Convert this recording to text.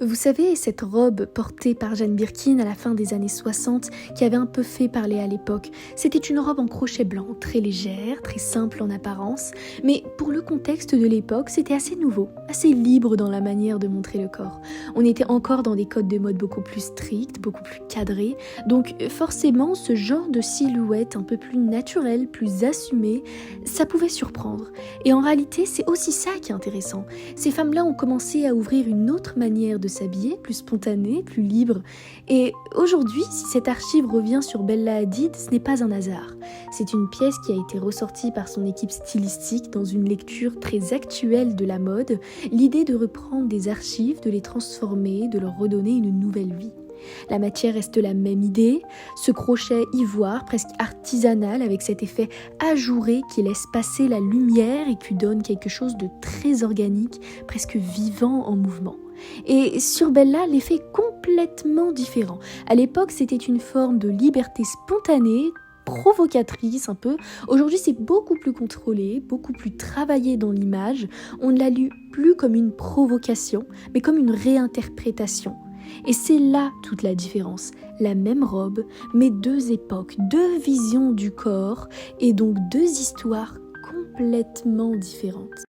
Vous savez, cette robe portée par Jane Birkin à la fin des années 60, qui avait un peu fait parler à l'époque, c'était une robe en crochet blanc, très légère, très simple en apparence, mais pour le contexte de l'époque, c'était assez nouveau, assez libre dans la manière de montrer le corps. On était encore dans des codes de mode beaucoup plus stricts, beaucoup plus cadrés, donc forcément, ce genre de silhouette un peu plus naturelle, plus assumée, ça pouvait surprendre. Et en réalité, c'est aussi ça qui est intéressant. Ces femmes-là ont commencé à ouvrir une autre manière de s'habiller, plus spontanée, plus libre. Et aujourd'hui, si cette archive revient sur Bella Hadid, ce n'est pas un hasard. C'est une pièce qui a été ressortie par son équipe stylistique dans une lecture très actuelle de la mode, l'idée de reprendre des archives, de les transformer, de leur redonner une nouvelle vie. La matière reste la même idée, ce crochet ivoire presque artisanal avec cet effet ajouré qui laisse passer la lumière et qui donne quelque chose de très organique, presque vivant en mouvement. Et sur Bella, l'effet est complètement différent. À l'époque, c'était une forme de liberté spontanée, provocatrice un peu. Aujourd'hui, c'est beaucoup plus contrôlé, beaucoup plus travaillé dans l'image. On ne la lit plus comme une provocation, mais comme une réinterprétation. Et c'est là toute la différence. La même robe, mais deux époques, deux visions du corps, et donc deux histoires complètement différentes.